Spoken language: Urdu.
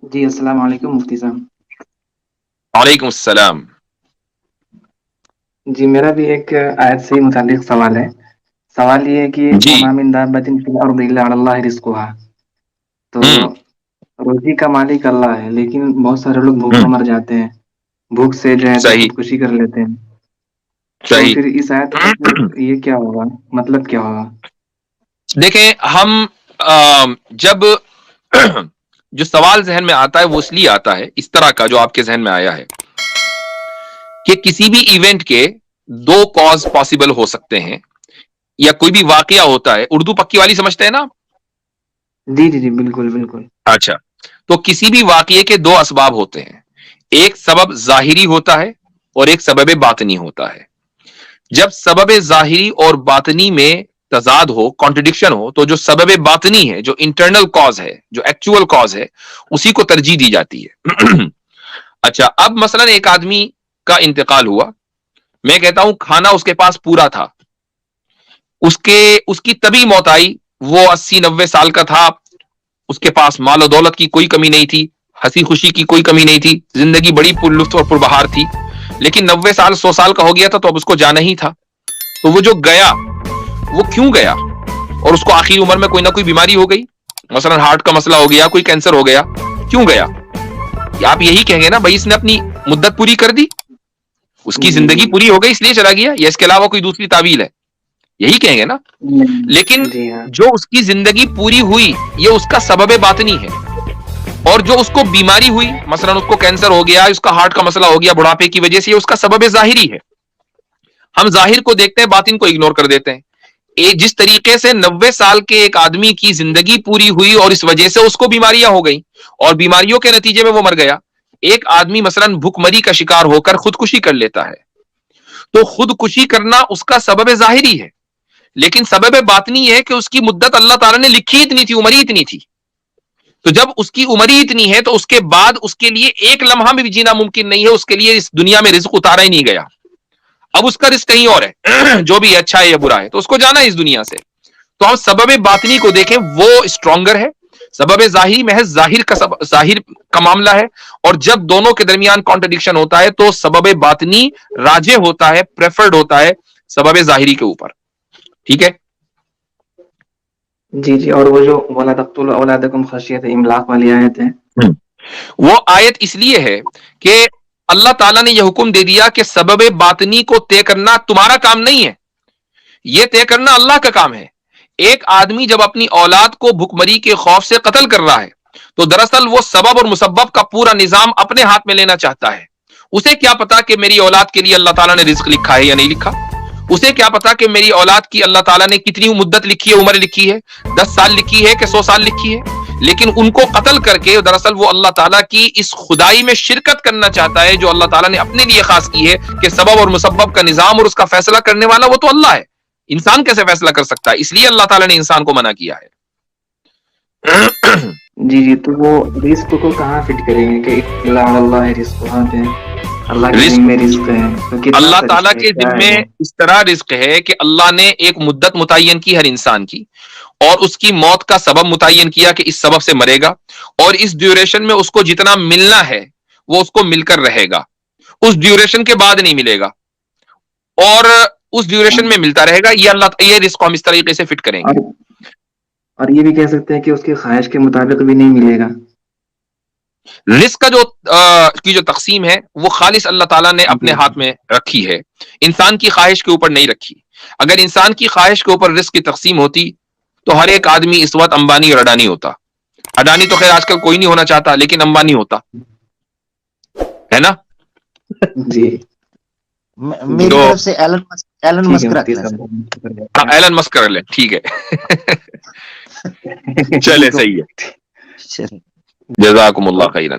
جی السلام علیکم مفتی صاحب. وعلیکم السلام. جی میرا بھی ایک آیت سے متعلق سوال ہے. سوال یہ ہے کہ جی. وما من دابۃ فی الارض الا علی اللہ رزقها. تو ہوں. روزی کا مالک اللہ ہے لیکن بہت سارے لوگ بھوکا ہوں. مر جاتے ہیں. بھوک سے جو ہے تو صحیح. خودکشی کر لیتے ہیں. تو صحیح. پھر اس آیت کا پھر یہ کیا ہوگا؟ مطلب کیا ہوگا؟ دیکھیں ہم جب جو سوال ذہن میں آتا ہے وہ اس لیے آتا ہے اس طرح کا جو آپ کے ذہن میں آیا ہے کہ کسی بھی ایونٹ کے دو کاز پاسبل ہو سکتے ہیں یا کوئی بھی واقعہ ہوتا ہے. اردو پکی والی سمجھتے ہیں نا؟ جی جی جی بالکل بالکل. اچھا. تو کسی بھی واقعے کے دو اسباب ہوتے ہیں. ایک سبب ظاہری ہوتا ہے اور ایک سبب باطنی ہوتا ہے. جب سبب ظاہری اور باطنی میں تضاد ہو، کانٹرڈکشن ہو، تو جو سبب باطنی ہے، جو انٹرنل کاز ہے، جو ایکچوئل کاز ہے، اسی کو ترجیح دی جاتی ہے. اچھا، اب مثلا ایک آدمی کا انتقال ہوا. میں کہتا ہوں کھانا اس کے پاس پورا تھا، اس کی طبی موت آئی. وہ 80-90 سال کا تھا. اس کے پاس مال و دولت کی کوئی کمی نہیں تھی، ہنسی خوشی کی کوئی کمی نہیں تھی، زندگی بڑی پر لطف اور پربہار تھی. لیکن 90 سال 100 سال کا ہو گیا تھا تو اب اس کو جانا ہی تھا. تو وہ جو گیا، وہ کیوں گیا؟ اور اس کو آخری عمر میں کوئی نہ کوئی بیماری ہو گئی، مثلا ہارٹ کا مسئلہ ہو گیا، کوئی کینسر ہو گیا. کیوں گیا؟ آپ یہی کہیں گے نا بھائی اس نے اپنی مدت پوری کر دی، اس کی جی زندگی جی پوری ہو گئی اس لیے چلا گیا، یا اس کے علاوہ کوئی دوسری تعویل ہے؟ یہی کہیں گے نا. لیکن جی ہاں. جو اس کی زندگی پوری ہوئی یہ اس کا سبب باطنی ہے، اور جو اس کو بیماری ہوئی، مثلا اس کو کینسر ہو گیا، اس کا ہارٹ کا مسئلہ ہو گیا بڑھاپے کی وجہ سے، یہ اس کا سبب ظاہری ہے. ہم ظاہر کو دیکھتے ہیں، باطن کو اگنور کر دیتے ہیں. جس طریقے سے 90 سال کے ایک آدمی کی زندگی پوری ہوئی اور اس وجہ سے اس کو بیماریاں ہو گئیں اور بیماریوں کے نتیجے میں وہ مر گیا. ایک آدمی مثلا بھوک مری کا شکار ہو کر خودکشی کر لیتا ہے، تو خودکشی کرنا اس کا سبب ظاہری ہے، لیکن سبب باطنی یہ ہے کہ اس کی مدت اللہ تعالیٰ نے لکھی اتنی تھی، عمر ہی اتنی تھی. تو جب اس کی عمر ہی اتنی ہے تو اس کے بعد اس کے لیے ایک لمحہ بھی جینا ممکن نہیں ہے. اس کے لیے اس دنیا میں رزق اتارا ہی نہیں گیا. اب اس کا رزق کہیں اور ہے، جو بھی اچھا ہے یا برا ہے، تو اس کو جانا ہے اس دنیا سے. تو ہم سبب باطنی کو دیکھیں، وہ اسٹرانگر ہے. سبب ظاہری محض ظاہر کا معاملہ ہے. اور جب دونوں کے درمیان کانٹرڈکشن ہوتا ہے تو سبب باطنی راجے ہوتا ہے، پریفرڈ ہوتا ہے سبب ظاہری کے اوپر. ٹھیک ہے؟ جی جی. اور وہ جو وَلَا تَقْتُلُوا أَوْلَادَكُمْ خَشْيَةَ إِمْلَاقٍ والی آیت ہے. وہ آیت اس لیے ہے کہ اللہ تعالیٰ نے یہ حکم دے دیا کہ سبب باطنی کو طے کرنا تمہارا کام نہیں ہے، یہ طے کرنا اللہ کا کام ہے. ایک آدمی جب اپنی اولاد کو بھکمری کے خوف سے قتل کر رہا ہے تو دراصل وہ سبب اور مسبب کا پورا نظام اپنے ہاتھ میں لینا چاہتا ہے. اسے کیا پتا کہ میری اولاد کے لیے اللہ تعالیٰ نے رزق لکھا ہے یا نہیں لکھا؟ اسے کیا پتا کہ میری اولاد کی اللہ تعالیٰ نے کتنی مدت لکھی ہے، عمر لکھی ہے، 10 سال لکھی ہے کہ 100 سال لکھی ہے؟ لیکن ان کو قتل کر کے دراصل وہ اللہ تعالیٰ کی اس خدائی میں شرکت کرنا چاہتا ہے جو اللہ تعالیٰ نے اپنے لیے خاص کی ہے، کہ سبب اور مسبب کا نظام اور اس کا فیصلہ کرنے والا وہ تو اللہ ہے. انسان کیسے فیصلہ کر سکتا ہے؟ اس لیے اللہ تعالیٰ نے انسان کو منع کیا ہے. جی جی. تو وہ رزق کو کہاں فٹ کریں گے کہ الا علی اللہ رزقها پہ اللہ کے رزق ذمے رزق ہے؟ تو کتنا اللہ سا تعالیٰ رزق ہے، کے کیا ہے ذمے وہ؟ اس طرح رزق ہے کہ اللہ نے ایک مدت متعین کی ہر انسان کی، اور اس کی موت کا سبب متعین کیا کہ اس سبب سے مرے گا، اور اس ڈیوریشن میں اس کو جتنا ملنا ہے وہ اس کو مل کر رہے گا، اس ڈیوریشن کے بعد نہیں ملے گا، اور اس ڈیوریشن میں ملتا رہے گا. یہ رزق ہم اس طریقے سے فٹ کریں گے. اور اور یہ بھی کہہ سکتے ہیں کہ اس کی خواہش کے مطابق بھی نہیں ملے گا. رزق کا جو تقسیم ہے وہ خالص اللہ تعالیٰ نے اپنے جی ہاتھ میں رکھی ہے، انسان کی خواہش کے اوپر نہیں رکھی. اگر انسان کی خواہش کے اوپر رزق کی تقسیم ہوتی تو ہر ایک آدمی اس وقت امبانی اور اڈانی ہوتا. اڈانی تو خیر آج کل کوئی نہیں ہونا چاہتا، لیکن امبانی ہوتا ہے نا. جی. میری تو طرف سے ایلن ٹھیک ہے مسک رکھ مفتی لیں سر. صاحب. ایلن مسک کر لیں، ٹھیک ہے. چلے صحیح ہے. چلیں. جزاکم اللہ خیرا.